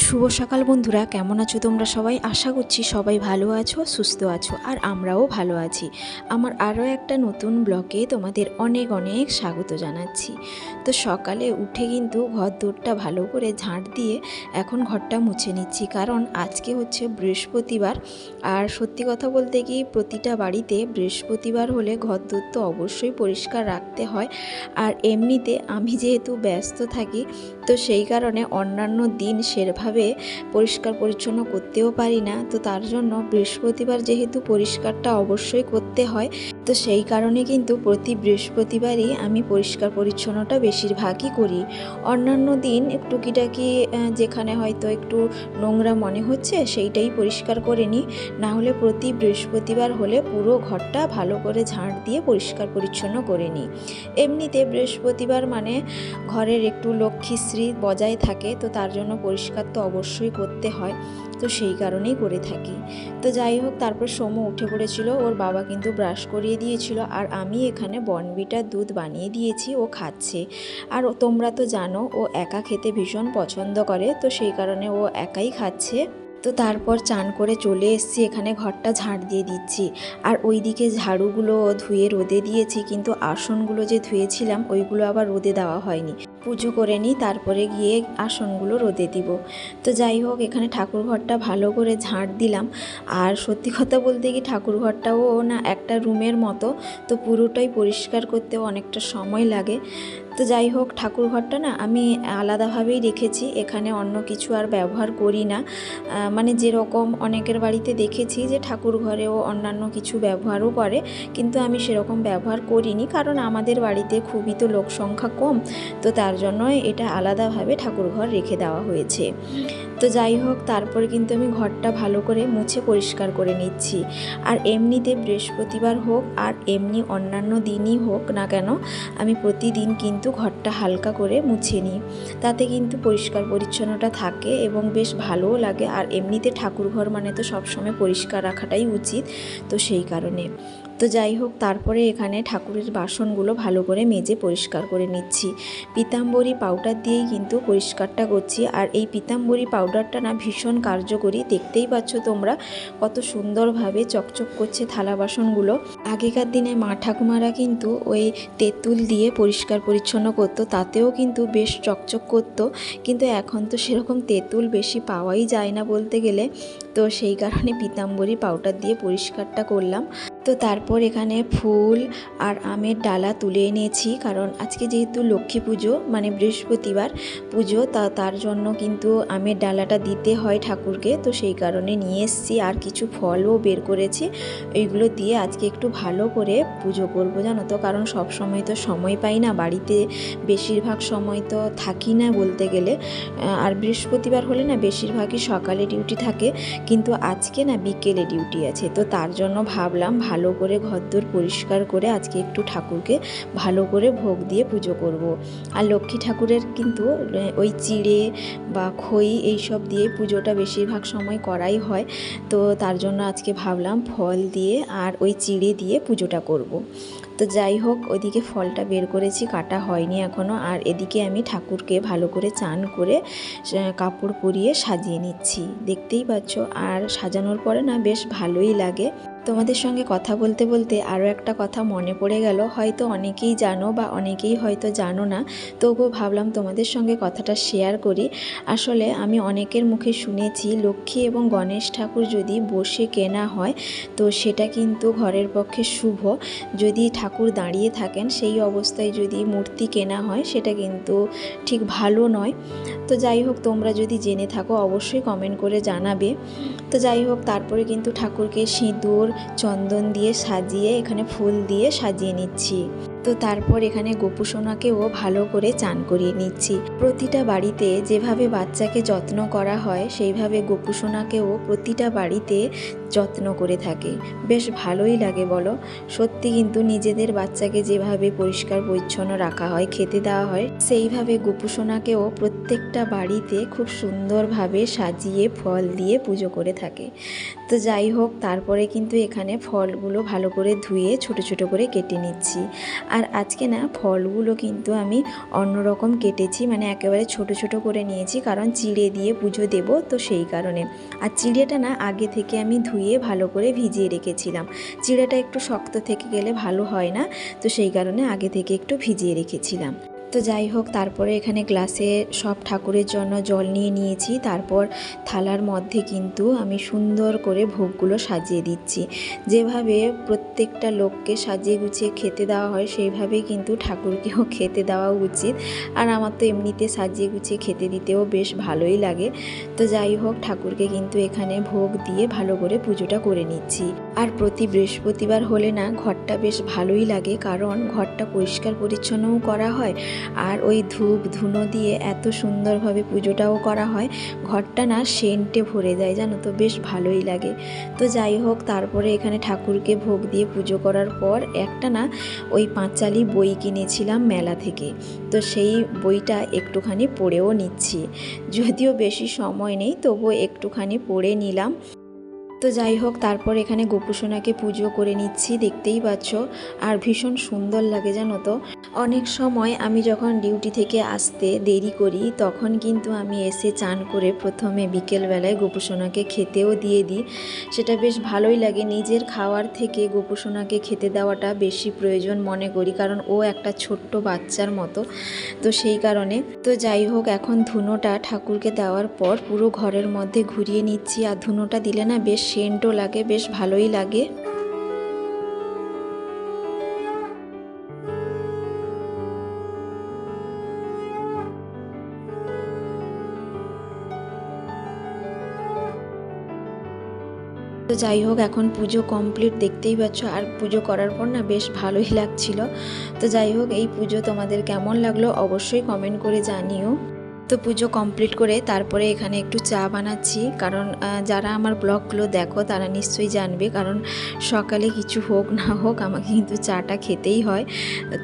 শুভ সকাল বন্ধুরা, কেমন আছো তোমরা সবাই? আশা করছি সবাই ভালো আছো, সুস্থ আছো, আর আমরাও ভালো আছি। আমার আরও একটা নতুন ব্লগে তোমাদের অনেক অনেক স্বাগত জানাচ্ছি। তো সকালে উঠে কিন্তু ঘর দোরটা ভালো করে ঝাঁট দিয়ে এখন ঘরটা মুছে নিচ্ছি, কারণ আজকে হচ্ছে বৃহস্পতিবার। আর সত্যি কথা বলতে কি, প্রতিটা বাড়িতে বৃহস্পতিবার হলে ঘর দোর তো অবশ্যই পরিষ্কার রাখতে হয়। আর এমনিতে আমি যেহেতু ব্যস্ত থাকি, তো সেই কারণে অন্যান্য দিন সেভাবে পরিষ্কার পরিচ্ছন্ন করতেও পারি না। তো তার জন্য বৃহস্পতিবার যেহেতু পরিষ্কারটা অবশ্যই করতে হয়, তো সেই কারণে কিন্তু প্রতি বৃহস্পতিবারই আমি পরিষ্কার পরিচ্ছন্নটা বেশিরভাগই করি। অন্যান্য দিন টুকিটাকি যেখানে হয়তো একটু নোংরা মনে হচ্ছে সেইটাই পরিষ্কার করে নিই, না হলে প্রতি বৃহস্পতিবার হলে পুরো ঘরটা ভালো করে ঝাঁট দিয়ে পরিষ্কার পরিচ্ছন্ন করে নিই। এমনিতে বৃহস্পতিবার মানে ঘরের একটু লক্ষ্মীশ্রী বজায় থাকে, তো তার জন্য পরিষ্কার তো অবশ্যই করতে হয়, তো সেই কারণেই করে থাকি। তো যাই হোক, তারপর সোমু উঠে পড়েছিল, ওর বাবা কিন্তু ব্রাশ করিয়ে দিয়েছিল, আর আমি এখানে বর্নভিটার দুধ বানিয়ে দিয়েছি, ও খাচ্ছে। আর তোমরা তো জানো ও একা খেতে ভীষণ পছন্দ করে, তো সেই কারণে ও একাই খাচ্ছে। তো তারপর চান করে চলে এসেছি, এখানে ঘরটা ঝাঁট দিয়ে দিচ্ছি। আর ওইদিকে ঝাড়ুগুলো ধুয়ে রোদে দিয়েছি, কিন্তু আসনগুলো যে ধুয়েছিলাম ওইগুলো আবার রোদে দেওয়া হয়নি। পুজো করে নিই, তারপরে গিয়ে আসনগুলো রোদে দিব। তো যাই হোক, এখানে ঠাকুরঘরটা ভালো করে ঝাঁট দিলাম। আর সত্যি কথা বলতে কি, ঠাকুরঘরটাও না একটা রুমের মতো, তো পুরোটাই পরিষ্কার করতেও অনেকটা সময় লাগে। তো যাই হোক, ঠাকুরঘরটা না আমি আলাদাভাবেই রেখেছি, এখানে অন্য কিছু আর ব্যবহার করি না। মানে যেরকম অনেকের বাড়িতে দেখেছি যে ঠাকুর ঘরেও অন্যান্য কিছু ব্যবহারও করে, কিন্তু আমি সেরকম ব্যবহার করিনি, কারণ আমাদের বাড়িতে খুবই তো লোক সংখ্যা কম, তো তার জন্য এটা আলাদাভাবে ঠাকুরঘর রেখে দেওয়া হয়েছে। তো যাই হোক, তারপরে কিন্তু আমি ঘরটা ভালো করে মুছে পরিষ্কার করে নিচ্ছি। আর এমনিতে বৃহস্পতিবার হোক আর এমনি অন্যান্য দিনই হোক না কেন, আমি প্রতিদিন কিন্তু ঘরটা হালকা করে মুছে নিই, তাতে কিন্তু পরিষ্কার পরিচ্ছন্নতা থাকে এবং বেশ ভালোও লাগে। আর এমনিতে ঠাকুরঘর মানে তো সবসময় পরিষ্কার রাখাটাই উচিত, তো সেই কারণে। তো যাই হোক, তারপরে এখানে ঠাকুরের বাসনগুলো ভালো করে মেজে পরিষ্কার করে নিচ্ছি। পীতাম্বরী পাউডার দিয়েই কিন্তু পরিষ্কারটা করছি। আর এই পীতাম্বরী পাউডারটা না ভীষণ কার্যকরী, দেখতেই পাচ্ছ তোমরা কত সুন্দরভাবে চকচক করছে থালা বাসনগুলো। আগেকার দিনে মা ঠাকুমারা কিন্তু ওই তেঁতুল দিয়ে পরিষ্কার পরিচ্ছন্ন করতো, তাতেও কিন্তু বেশ চকচক করতো, কিন্তু এখন তো সেরকম তেঁতুল বেশি পাওয়াই যায় না বলতে গেলে, তো সেই কারণে পীতাম্বরী পাউডার দিয়ে পরিষ্কারটা করলাম। তো তারপর এখানে ফুল আর আমের ডালা তুলে এনেছি, কারণ আজকে যেহেতু লক্ষ্মী পুজো মানে বৃহস্পতিবার পুজো, তার জন্য কিন্তু আমের ডালাটা দিতে হয় ঠাকুরকে, তো সেই কারণে নিয়ে এসেছি। আর কিছু ফলও বের করেছি, এইগুলো দিয়ে আজকে একটু ভালো করে পুজো করবো, জানো তো, কারণ সব সময় তো সময় পাই না, বাড়িতে বেশিরভাগ সময় তো থাকি না বলতে গেলে। আর বৃহস্পতিবার হলে না বেশিরভাগই সকালে ডিউটি থাকে, কিন্তু আজকে না বিকেলে ডিউটি আছে, তো তার জন্য ভাবলাম ভালো করে ঘরদোর পরিষ্কার করে আজকে একটু ঠাকুরকে ভালো করে ভোগ দিয়ে পুজো করব। আর লক্ষ্মী ঠাকুরের কিন্তু ওই চিড়ে বা খই এইসব দিয়ে পুজোটা বেশিরভাগ সময় করাই হয়, তো তার জন্য আজকে ভাবলাম ফল দিয়ে আর ওই চিড়ে দিয়ে পুজোটা করব। তো যাই হোক, ওইদিকে ফলটা বের করেছি, কাটা হয়নি এখনও। আর এদিকে আমি ঠাকুরকে ভালো করে চান করে কাপড় পরিয়ে সাজিয়ে নিচ্ছি, দেখতেই পাচ্ছ। আর সাজানোর পরে না বেশ ভালোই লাগে। তোমাদের সঙ্গে কথা বলতে বলতে আরও একটা কথা মনে পড়ে গেল, হয়তো অনেকেই জানো বা অনেকেই হয়তো জানো না, তবুও ভাবলাম তোমাদের সঙ্গে কথাটা শেয়ার করি। আসলে আমি অনেকের মুখে শুনেছি লক্ষ্মী এবং গণেশ ঠাকুর যদি বসে কেনা হয়, তো সেটা কিন্তু ঘরের পক্ষে শুভ। যদি ঠাকুর দাঁড়িয়ে থাকেন সেই অবস্থায় যদি মূর্তি কেনা হয়, সেটা কিন্তু ঠিক ভালো নয়। তো যাই হোক, তোমরা যদি জেনে থাকো অবশ্যই কমেন্ট করে জানাবে। তো যাই হোক, তারপরে কিন্তু ঠাকুরকে সিঁদুর চন্দন দিয়ে সাজিয়ে এখানে ফুল দিয়ে সাজিয়ে নিচ্ছি। তো তারপর এখানে গোপুসোনাকেও ভালো করে চান করিয়ে নিচ্ছি। প্রতিটা বাড়িতে যেভাবে বাচ্চাকে যত্ন করা হয়, সেইভাবে গোপুসোনাকেও প্রতিটা বাড়িতে যত্ন করে থাকে, বেশ ভালোই লাগে বলো। সত্যি কিন্তু নিজেদের বাচ্চাকে যেভাবে পরিষ্কার পরিচ্ছন্ন রাখা হয়, খেতে দেওয়া হয়, সেইভাবে গোপুসোনাকেও প্রত্যেকটা বাড়িতে খুব সুন্দরভাবে সাজিয়ে ফল দিয়ে পুজো করে থাকে। তো যাই হোক, তারপরে কিন্তু এখানে ফলগুলো ভালো করে ধুয়ে ছোট ছোট করে কেটে নিচ্ছি। আর আজকে না ফলগুলো কিন্তু আমি অন্যরকম কেটেছি, মানে একেবারে ছোট ছোট করে নিয়েছি, কারণ চিড়ে দিয়ে পুজো দেব, তো সেই কারণে। আর চিড়েটা না আগে থেকে আমি ধুয়ে ভালো করে ভিজিয়ে রেখেছিলাম। চিড়েটা একটু শক্ত থেকে গেলে ভালো হয় না, তো সেই কারণে আগে থেকে একটু ভিজিয়ে রেখেছিলাম। তো যাই হোক, তারপরে এখানে গ্লাসে সব ঠাকুরের জন্য জল নিয়ে নিয়েছি। তারপর থালার মধ্যে কিন্তু আমি সুন্দর করে ভোগগুলো সাজিয়ে দিচ্ছি। যেভাবে প্রত্যেকটা লোককে সাজিয়ে গুছিয়ে খেতে দেওয়া হয়, সেইভাবেই কিন্তু ঠাকুরকেও খেতে দেওয়া উচিত। আর আমার তো এমনিতে সাজিয়ে গুছিয়ে খেতে দিতেও বেশ ভালোই লাগে। তো যাই হোক, ঠাকুরকে কিন্তু এখানে ভোগ দিয়ে ভালো করে পুজোটা করে নিচ্ছি। আর প্রতি বৃহস্পতিবার হলে না ঘরটা বেশ ভালোই লাগে, কারণ ঘরটা পরিষ্কার পরিচ্ছন্নও করা হয়, আর ওই ধূপ ধুনো দিয়ে এত সুন্দরভাবে পুজোটাও করা হয়, ঘরটা না সেন্টে ভরে যায়, জানো তো, বেশ ভালোই লাগে। তো যাই হোক, তারপরে এখানে ঠাকুরকে ভোগ দিয়ে পুজো করার পর একটা না ওই পাঁচালি বই কিনেছিলাম মেলা থেকে, তো সেই বইটা একটুখানি পড়েও নিচ্ছি। যদিও বেশি সময় নেই, তবুও একটুখানি পড়ে নিলাম। তো যাই হোক, তারপর এখানে গোপুসোনাকে পুজো করে নিচ্ছি, দেখতেই পাচ্ছ। আর ভীষণ সুন্দর লাগে, জানো তো। অনেক সময় আমি যখন ডিউটি থেকে আসতে দেরি করি, তখন কিন্তু আমি এসে চান করে প্রথমে বিকেলবেলায় গোপুসোনাকে খেতেও দিয়ে দিই। সেটা বেশ ভালোই লাগে। নিজের খাওয়ার থেকে গোপুসোনাকে খেতে দেওয়াটা বেশি প্রয়োজন মনে করি, কারণ ও একটা ছোট্ট বাচ্চার মতো, তো সেই কারণে। তো যাই হোক, এখন ধুনোটা ঠাকুরকে দেওয়ার পর পুরো ঘরের মধ্যে ঘুরিয়ে নিচ্ছি। আর ধুনোটা দিলে না বেশ সেন্টও লাগে, বেশ ভালোই লাগে। তো যাই হোক, এখন পুজো কমপ্লিট, দেখতেই পাচ্ছ। আর পুজো করার পর না বেশ ভালোই লাগছিল। তো যাই হোক, এই পুজো তোমাদের কেমন লাগলো অবশ্যই কমেন্ট করে জানিও। তো পুজো কমপ্লিট করে তারপরে এখানে একটু চা বানাচ্ছি, কারণ যারা আমার ব্লগগুলো দেখো তারা নিশ্চয়ই জানবে, কারণ সকালে কিছু হোক না হোক আমাকে কিন্তু চাটা খেতেই হয়।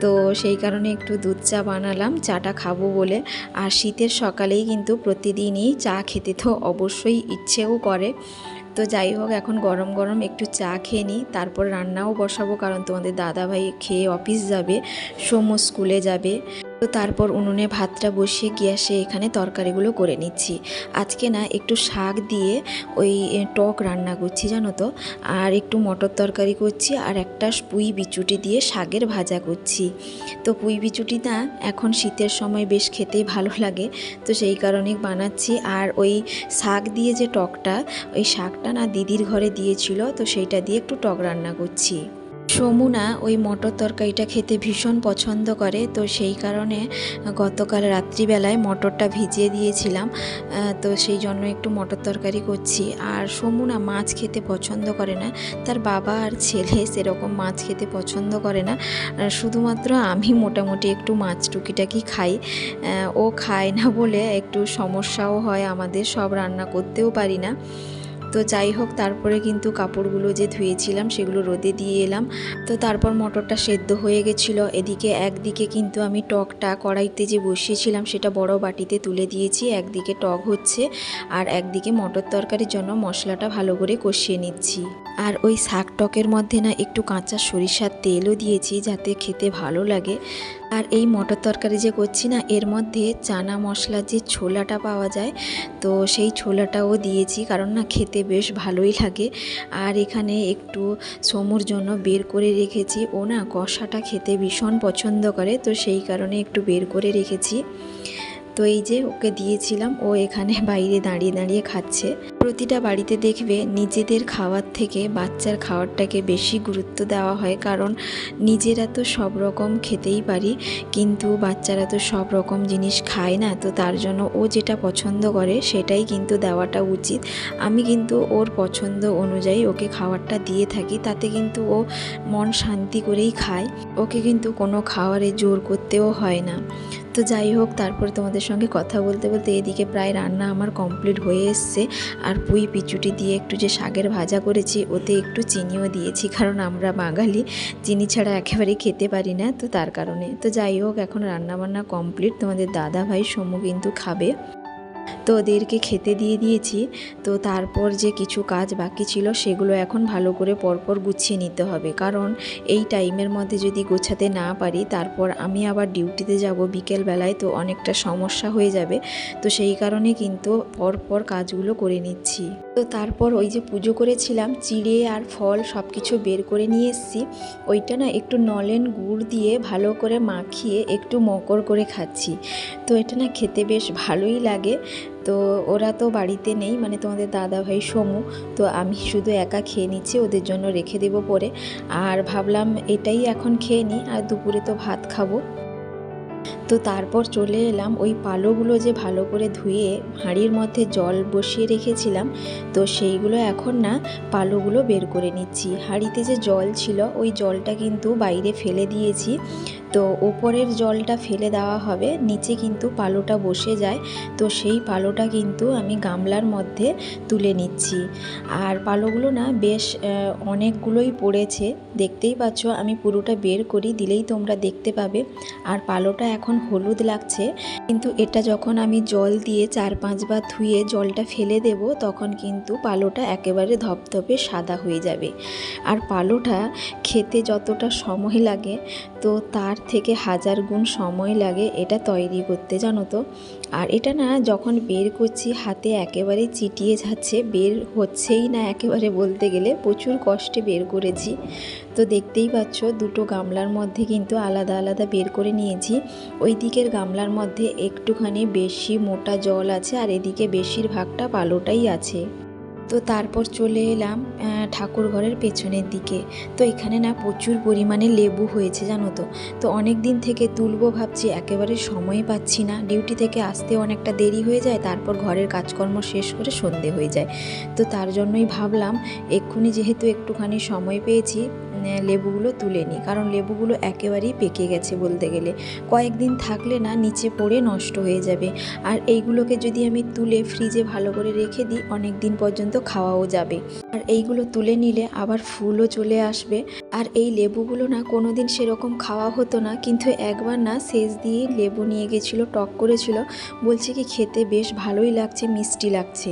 তো সেই কারণে একটু দুধ চা বানালাম চাটা খাবো বলে। আর শীতের সকালেই কিন্তু প্রতিদিনই চা খেতে তো অবশ্যই ইচ্ছেও করে। তো যাই হোক, এখন গরম গরম একটু চা খেয়ে নিই, তারপর রান্নাও বসাবো, কারণ তোমাদের দাদাভাই খেয়ে অফিস যাবে, সোমু স্কুলে যাবে। তো তারপর উনুনে ভাতটা বসিয়ে গ্যাসে এখানে তরকারিগুলো করে নিচ্ছি। আজকে না একটু শাক দিয়ে ওই টক রান্না করছি, জানো তো। আর একটু মটর তরকারি করছি, আর একটা পুঁই বিচুটি দিয়ে শাকের ভাজা করছি। তো পুঁই বিচুটিটা এখন শীতের সময় বেশ খেতেই ভালো লাগে, তো সেই কারণেই বানাচ্ছি। আর ওই শাক দিয়ে যে টকটা, ওই শাকটা না দিদির ঘরে দিয়েছিল, তো সেইটা দিয়ে একটু টক রান্না করছি। সমু না ওই মটর তরকারিটা খেতে ভীষণ পছন্দ করে, তো সেই কারণে গতকাল রাত্রিবেলায় মটরটা ভিজিয়ে দিয়েছিলাম, তো সেই জন্য একটু মটর তরকারি করছি। আর সমু না মাছ খেতে পছন্দ করে না, তার বাবা আর ছেলে সেরকম মাছ খেতে পছন্দ করে না, শুধুমাত্র আমি মোটামুটি একটু মাছ টুকিটাকি খাই। ও খায় না বলে একটু সমস্যাও হয় আমাদের, সব রান্না করতেও পারি না। তো যাই হোক, তারপরে কিন্তু কাপড়গুলো যে ধুয়েছিলাম সেগুলো রোদে দিয়ে এলাম। তো তারপর মটরটা সেদ্ধ হয়ে গেছিলো। এদিকে একদিকে কিন্তু আমি টকটা কড়াইতে যে বসিয়েছিলাম সেটা বড় বাটিতে তুলে দিয়েছি, একদিকে টক হচ্ছে, আর একদিকে মটর তরকারির জন্য মশলাটা ভালো করে কষিয়ে নিচ্ছি। আর ওই শাক টকের মধ্যে না একটু কাঁচা সরিষার তেলও দিয়েছি, যাতে খেতে ভালো লাগে। আর এই মটর তরকারি যে করছি না, এর মধ্যে চানা মশলার যে ছোলাটা পাওয়া যায়, তো সেই ছোলাটাও দিয়েছি, কারণ না খেতে বেশ ভালোই লাগে। আর এখানে একটু সমুর জন্য বের করে রেখেছি, ও না কষাটা খেতে ভীষণ পছন্দ করে, তো সেই কারণে একটু বের করে রেখেছি। তো এই যে ওকে দিয়েছিলাম, ও এখানে বাইরে দাঁড়িয়ে দাঁড়িয়ে খাচ্ছে। প্রতিটা বাড়িতে দেখবে নিজেদের খাওয়ার থেকে বাচ্চার খাওয়ারটাকে বেশি গুরুত্ব দেওয়া হয়, কারণ নিজেরা তো সব রকম খেতেই পারি, কিন্তু বাচ্চারা তো সব রকম জিনিস খায় না, তো তার জন্য ও যেটা পছন্দ করে সেটাই কিন্তু দেওয়াটা উচিত। আমি কিন্তু ওর পছন্দ অনুযায়ী ওকে খাবারটা দিয়ে থাকি, তাতে কিন্তু ও মন শান্তি করেই খায়। ওকে কিন্তু কোনো খাবারে জোর করতেও হয় না। তো যাই হোক, তারপর তোমাদের সঙ্গে কথা বলতে বলতে এদিকে প্রায় রান্না আমার কমপ্লিট হয়ে এসছে। আর পুঁই বিচুটি দিয়ে একটু যে শাকের ভাজা করেছি, ওতে একটু চিনিও দিয়েছি, কারণ আমরা বাঙালি চিনি ছাড়া একেবারেই খেতে পারি না, তো তার কারণে। তো যাই হোক, এখন রান্নাবান্না কমপ্লিট, তোমাদের দাদা ভাই সমু কিন্তু খাবে। তো ওদেরকে খেতে দিয়ে দিয়েছি। তো তারপর যে কিছু কাজ বাকি ছিল সেগুলো এখন ভালো করে পরপর গুছিয়ে নিতে হবে, কারণ এই টাইমের মধ্যে যদি গোছাতে না পারি তারপর আমি আবার ডিউটিতে যাব বিকেলবেলায়, তো অনেকটা সমস্যা হয়ে যাবে। তো সেই কারণে কিন্তু পরপর কাজগুলো করে নিচ্ছি। তো তারপর ওই যে পুজো করেছিলাম চিড়ে আর ফল সব কিছু বের করে নিয়ে এসেছি। ওইটা না একটু নলেন গুড় দিয়ে ভালো করে মাখিয়ে একটু মকর করে খাচ্ছি। তো এটা না খেতে বেশ ভালোই লাগে। তো ওরা তো বাড়িতে নেই, মানে তোমাদের দাদা ভাই সমু, তো আমি শুধু একা খেয়ে নিচ্ছি, ওদের জন্য রেখে দেবো পরে। আর ভাবলাম এটাই এখন খেয়ে নিই, আর দুপুরে তো ভাত খাবো। তো তারপর চলে এলাম ওই পালোগুলো যে ভালো করে ধুয়ে হাঁড়ির মধ্যে জল বসিয়ে রেখেছিলাম, তো সেইগুলো এখন না পালোগুলো বের করে নিচ্ছি। হাঁড়িতে যে জল ছিল ওই জলটা কিন্তু বাইরে ফেলে দিয়েছি। তো ওপরের জলটা ফেলে দেওয়া হবে, নিচে কিন্তু পালোটা বসে যায়। তো সেই পালোটা কিন্তু আমি গামলার মধ্যে তুলে নিচ্ছি। আর পালোগুলো না বেশ অনেকগুলোই পড়েছে, দেখতেই পাচ্ছ। আমি পুরোটা বের করি, দিলেই তোমরা দেখতে পাবে। আর পালোটা এখন হলুদ লাগছে, কিন্তু এটা যখন আমি জল দিয়ে 4-5 বার ধুয়ে জলটা ফেলে দেব তখন কিন্তু পালোটা একেবারে ধপধপে সাদা হয়ে যাবে। আর পালোটা খেতে যতটা সময় লাগে, তো তার থেকে 1000 গুণ সময় লাগে এটা তৈরি করতে, জানো তো। আর এটা না যখন বের করছি হাতে একেবারে চিটিয়ে যাচ্ছে, বের হচ্ছেই না একেবারে, বলতে গেলে প্রচুর কষ্টে বের করেছি। তো দেখতেই পাচ্ছ দুটো গামলার মধ্যে কিন্তু আলাদা আলাদা বের করে নিয়েছি। ওই দিকের গামলার মধ্যে একটুখানি বেশি মোটা জল আছে, আর এদিকে বেশিরভাগটা পালোটাই আছে। তো তারপর চলে এলাম ঠাকুর ঘরের পেছনের দিকে। তো এখানে না প্রচুর পরিমাণে লেবু হয়েছে, জানো তো। তো অনেক দিন থেকে তুলবো ভাবছি, একেবারে সময় পাচ্ছি না, ডিউটি থেকে আসতে অনেকটা দেরি হয়ে যায়, তারপর ঘরের কাজকর্ম শেষ করে সন্ধে হয়ে যায়। তো তার জন্যই ভাবলাম এক্ষুনি যেহেতু একটুখানি সময় পেয়েছি লেবুগুলো তুলে নিই, কারণ লেবুগুলো একেবারেই পেকে গেছে বলতে গেলে। কয়েকদিন থাকলে না নিচে পড়ে নষ্ট হয়ে যাবে। আর এইগুলোকে যদি আমি তুলে ফ্রিজে ভালো করে রেখে দিই অনেক দিন পর্যন্ত খাওয়াও যাবে। আর এইগুলো তুলে নিলে আবার ফুলও চলে আসবে। আর এই লেবুগুলো না কোনো দিন সেরকম খাওয়া হতো না, কিন্তু একবার না শেষ দিয়ে লেবু নিয়ে গেছিলো, টক করেছিল, বলছে কি খেতে বেশ ভালোই লাগছে, মিষ্টি লাগছে।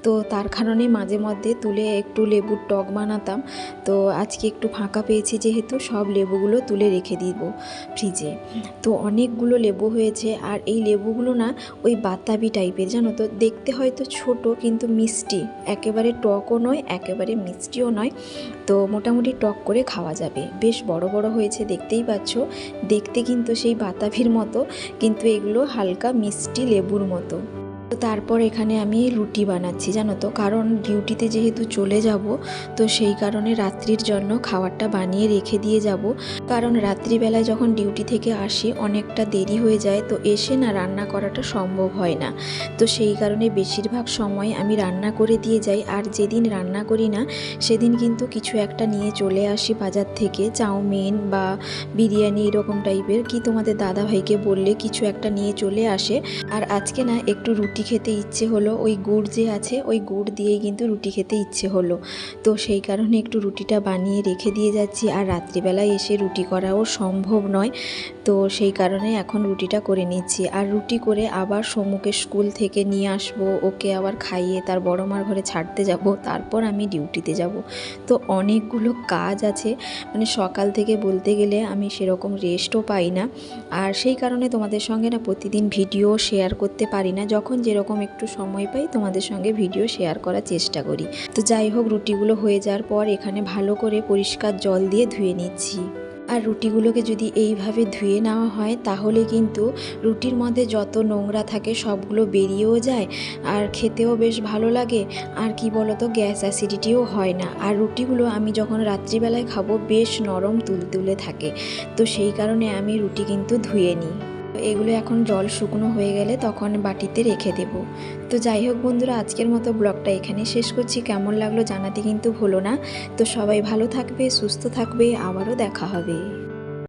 তো তার কারণে মাঝে মধ্যে তুলে একটু লেবুর টক বানাতাম। তো আজকে একটু ফাঁকা পেয়েছি যেহেতু, সব লেবুগুলো তুলে রেখে দিব ফ্রিজে। তো অনেকগুলো লেবু হয়েছে। আর এই লেবুগুলো না ওই বাতাবি টাইপের, জানো তো, দেখতে হয়তো ছোট কিন্তু মিষ্টি, একেবারে টকও নয় একেবারে মিষ্টিও নয়। তো মোটামুটি টক করে খাওয়া যাবে, বেশ বড় বড় হয়েছে দেখতেই পাচ্ছ। দেখতে কিন্তু সেই বাতাবির মতো, কিন্তু এগুলো হালকা মিষ্টি লেবুর মতো। তো তারপর এখানে আমি রুটি বানাচ্ছি, জানো তো, কারণ ডিউটিতে যেহেতু চলে যাব, তো সেই কারণে রাত্রির জন্য খাবারটা বানিয়ে রেখে দিয়ে যাব। কারণ রাত্রিবেলায় যখন ডিউটি থেকে আসি অনেকটা দেরি হয়ে যায়, তো এসে না রান্না করাটা সম্ভব হয় না। তো সেই কারণে বেশিরভাগ সময় আমি রান্না করে দিয়ে যাই। আর যেদিন রান্না করি না সেদিন কিন্তু কিছু একটা নিয়ে চলে আসি বাজার থেকে, চাউমিন বা বিরিয়ানি এরকম টাইপের, কি তোমাদের দাদাভাইকে বললে কিছু একটা নিয়ে চলে আসে। আর আজকে না একটু রুটি খেতে ইচ্ছে হলো, ওই গুড় যে আছে ওই গুড় দিয়েই কিন্তু রুটি খেতে ইচ্ছে হলো। তো সেই কারণে একটু রুটিটা বানিয়ে রেখে দিয়ে যাচ্ছি। আর রাত্রিবেলায় এসে রুটি করাও সম্ভব নয়, তো সেই কারণে এখন রুটিটা করে নিচ্ছি। আর রুটি করে আবার সমুকে স্কুল থেকে নিয়ে আসবো, ওকে আবার খাইয়ে তার বড় মার ঘরে ছাড়তে যাব, তারপর আমি ডিউটিতে যাব। তো অনেকগুলো কাজ আছে, মানে সকাল থেকে বলতে গেলে আমি সেরকম রেস্টও পাই না। আর সেই কারণে তোমাদের সঙ্গে না প্রতিদিন ভিডিও শেয়ার করতে পারি না, যখন যেরকম একটু সময় পাই তোমাদের সঙ্গে ভিডিও শেয়ার করার চেষ্টা করি। তো যাই হোক, রুটিগুলো হয়ে যাওয়ার পর এখানে ভালো করে পরিষ্কার জল দিয়ে ধুয়ে নিচ্ছি। আর রুটিগুলোকে যদি এইভাবে ধুয়ে নেওয়া হয় তাহলে কিন্তু রুটির মধ্যে যত নোংরা থাকে সবগুলো বেরিয়েও যায়, আর খেতেও বেশ ভালো লাগে। আর কি বলো তো, গ্যাস অ্যাসিডিটিও হয় না। আর রুটিগুলো আমি যখন রাত্রিবেলায় খাবো বেশ নরম তুলতুলে থাকে, তো সেই কারণে আমি রুটি কিন্তু ধুয়ে নিই। এগুলো এখন জল শুকনো হয়ে গেলে তখন বাটিতে রেখে দেব। তো যাই হোক বন্ধুরা, আজকের মতো ব্লগটা এখানে শেষ করছি। কেমন লাগলো জানাতে কিন্তু ভুলো না। তো সবাই ভালো থাকবে, সুস্থ থাকবে, আবারও দেখা হবে।